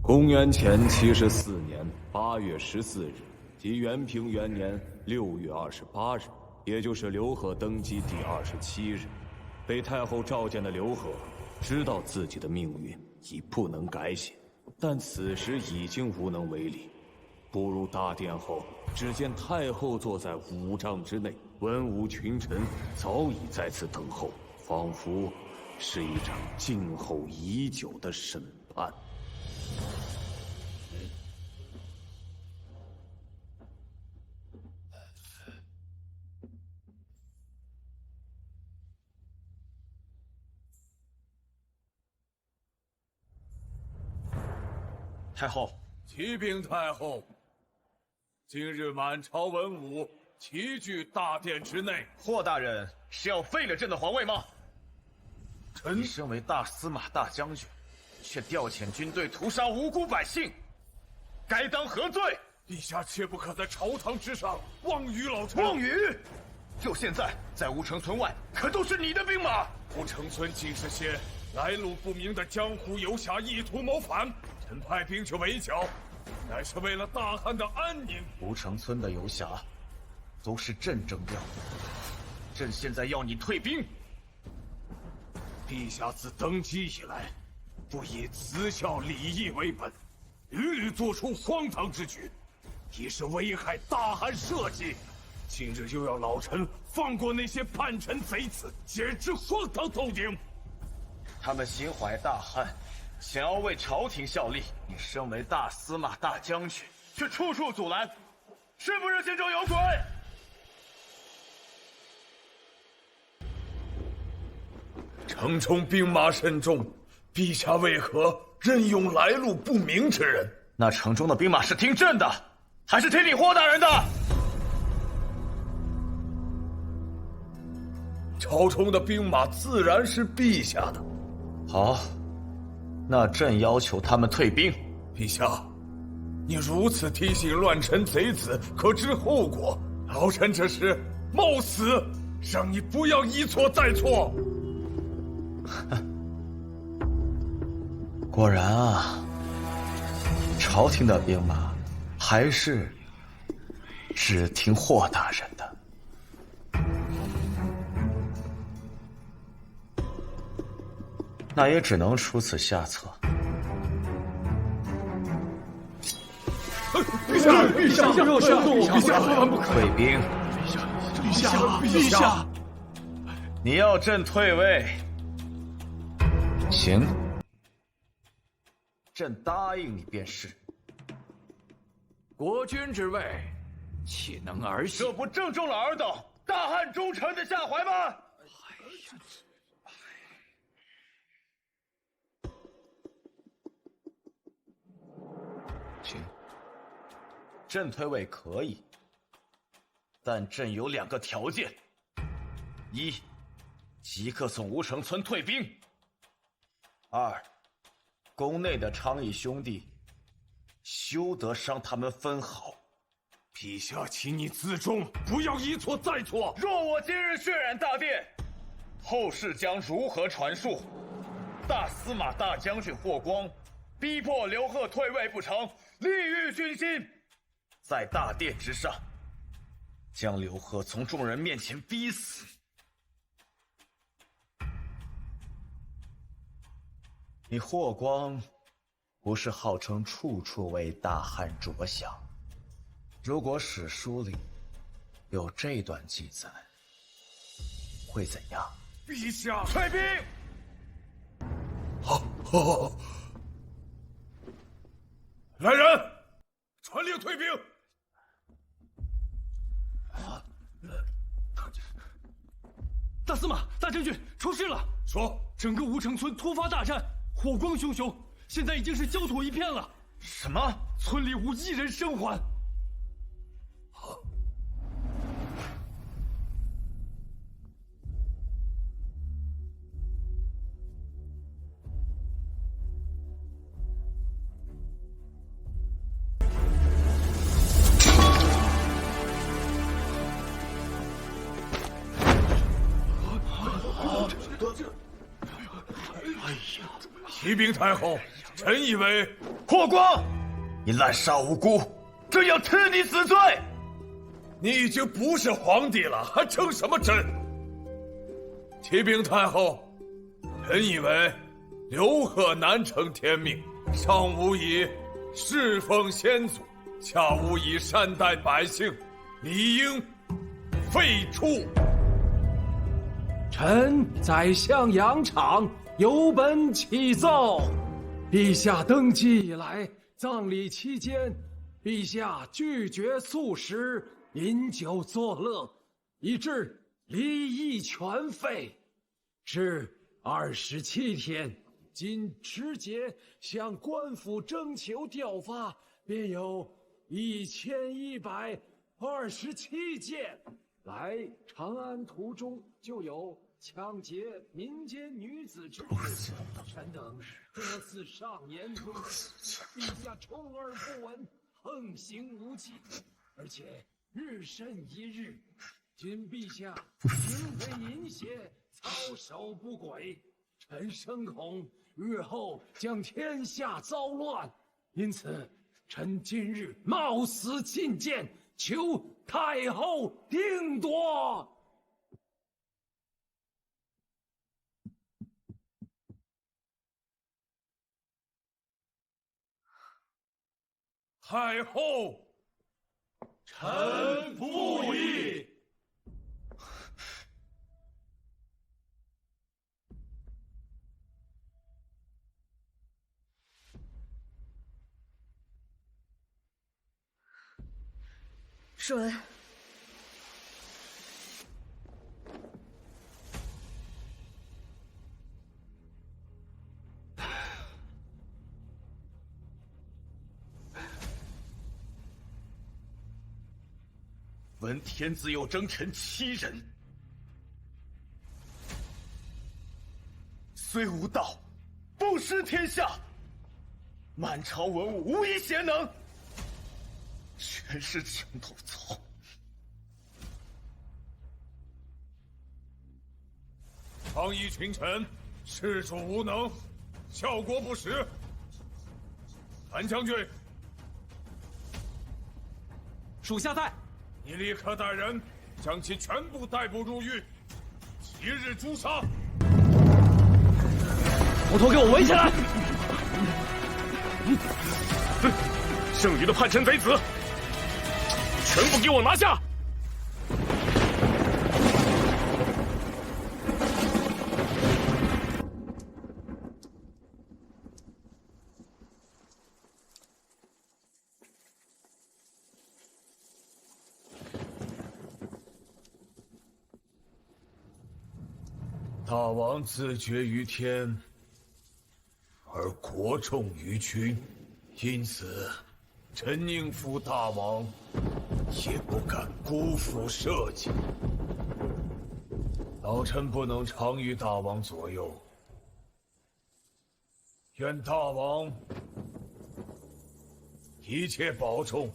公元前74年8月14日，即元平元年6月28日，也就是刘贺登基第27日，被太后召见的刘贺知道自己的命运已不能改写，但此时已经无能为力。步入大殿后，只见太后坐在5丈之内，文武群臣早已在此等候，仿佛是一场静候已久的审判。太后，启禀太后，今日满朝文武齐聚大殿之内。霍大人是要废了朕的皇位吗？你身为大司马大将军，却调遣军队屠杀无辜百姓，该当何罪？陛下切不可在朝堂之上妄语老臣。妄语！就现在，在吴城村外可都是你的兵马。吴城村竟是些来路不明的江湖游侠意图谋反，臣派兵去围剿，乃是为了大汉的安宁。吴城村的游侠都是朕征调的，朕现在要你退兵。陛下自登基以来，不以慈孝礼义为本，屡屡做出荒唐之举，已是危害大汉社稷。今日又要老臣放过那些叛臣贼子，简直荒唐透顶。他们心怀大汉，想要为朝廷效力，你身为大司马大将军，却处处阻拦，是不是心中有鬼？城中兵马甚众，陛下为何任用来路不明之人？那城中的兵马是听朕的，还是听你霍大人的？朝中的兵马自然是陛下的。好，那朕要求他们退兵。陛下，你如此提醒乱臣贼子，可知后果？老臣这是冒死，让你不要一错再错。果然啊，朝廷的兵马还是只听霍大人的。那也只能出此下策。陛下，陛下，若是陛下万万不可！退兵！陛下！你要朕退位？行，朕答应你便是。国君之位，岂能儿戏？这不正中了尔等大汉忠臣的下怀吗？行，朕退位可以，但朕有2个条件：一，即刻从吴城村退兵；二，宫内的昌邑兄弟休得伤他们分毫。陛下，请你自重，不要一错再错。若我今日血染大殿，后世将如何传述？大司马大将军霍光逼迫刘贺退位不成，利欲熏心，在大殿之上将刘贺从众人面前逼死。你霍光不是号称处处为大汉着想？如果史书里有这段记载，会怎样？陛下，退兵！好，来人，传令退兵。大司马、大将军，出事了！说，整个吴城村突发大战，火光熊熊，现在已经是焦土一片了。什么？村里无一人生还。启禀太后，臣以为，霍光，你滥杀无辜，朕要赐你死罪！你已经不是皇帝了，还称什么朕？启禀太后，臣以为刘贺难承天命，上无以侍奉先祖，下无以善待百姓，理应废黜。臣宰相杨敞有本启奏：陛下登基以来，葬礼期间，陛下拒绝素食，饮酒作乐，以致礼义全废。至27天，今持节向官府征求调发，便有1127件。来长安途中就有抢劫民间女子之事，臣等多次上言敦促，陛下充耳不闻，横行无忌，而且日甚一日。今陛下行为淫邪，操守不轨，臣深恐日后将天下糟乱，因此臣今日冒死进谏，求太后定夺。太后，臣不义。准。闻天子有征臣7人，虽无道，不失天下。满朝文武无一贤能，全是墙头草。抗议群臣事主无能，效国不实。韩将军，属下在。你立刻带人将其全部逮捕入狱，即日诛杀。统统给我围起来！剩余的叛臣贼子，全部给我拿下！大王自绝于天，而国重于君，因此臣宁负大王，也不敢辜负社稷。老臣不能常与大王左右，愿大王一切保重。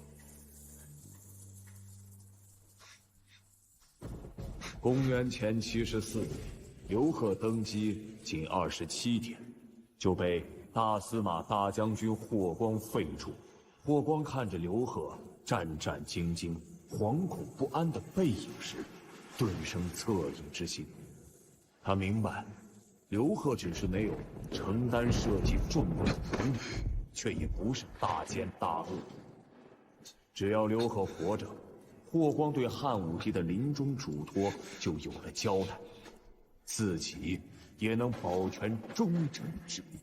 公元前74年，刘贺登基仅27天，就被大司马大将军霍光废黜。霍光看着刘贺战战兢兢、惶恐不安的背影时，顿生恻隐之心。他明白，刘贺只是没有承担社稷重任的能力，却也不是大奸大恶。只要刘贺活着，霍光对汉武帝的临终嘱托就有了交代，自己也能保全忠臣之命。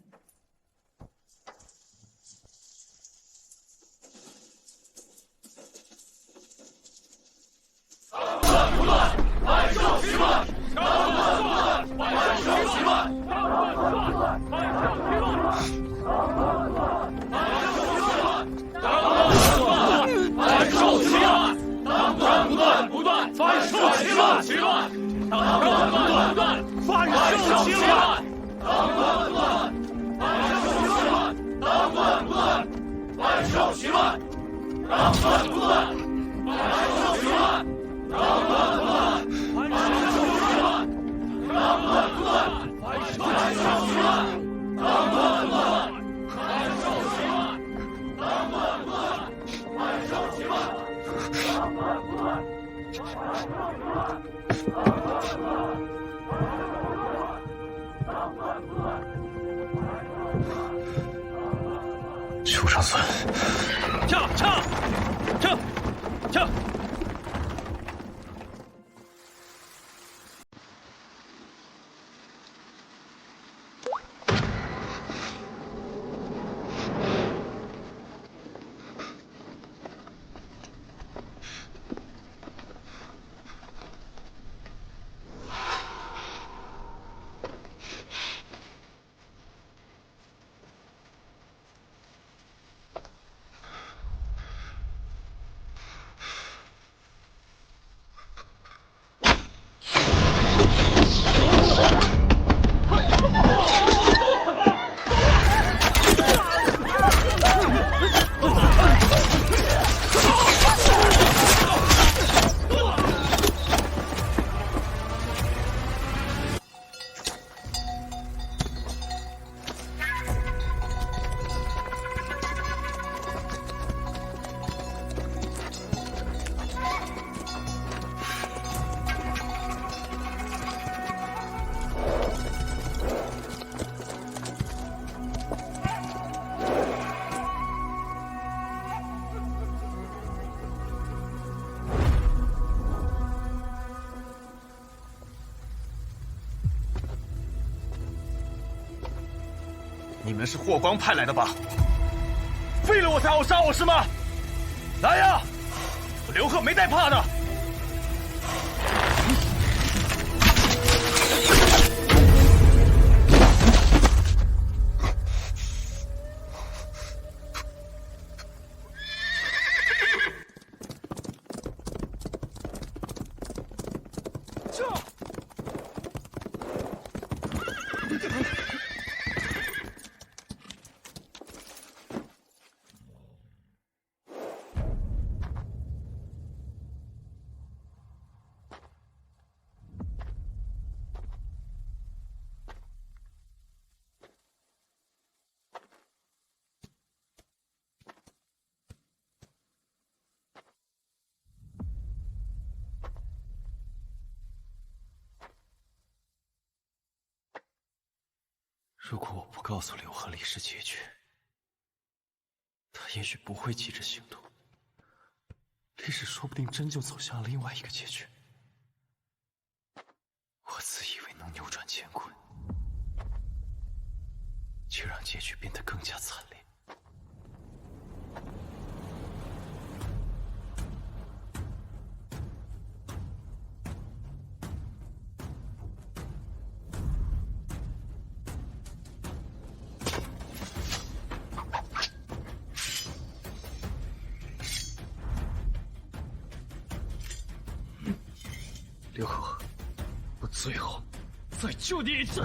主上孙，撤！你们是霍光派来的吧？废了我才好杀我是吗？来呀！我刘贺没带怕的。如果我不告诉刘贺李氏结局，他也许不会急着行动，历史说不定真就走向了另外一个结局。我自以为能扭转乾坤，却让结局变得更加惨烈。刘贺，我最后再救你一次。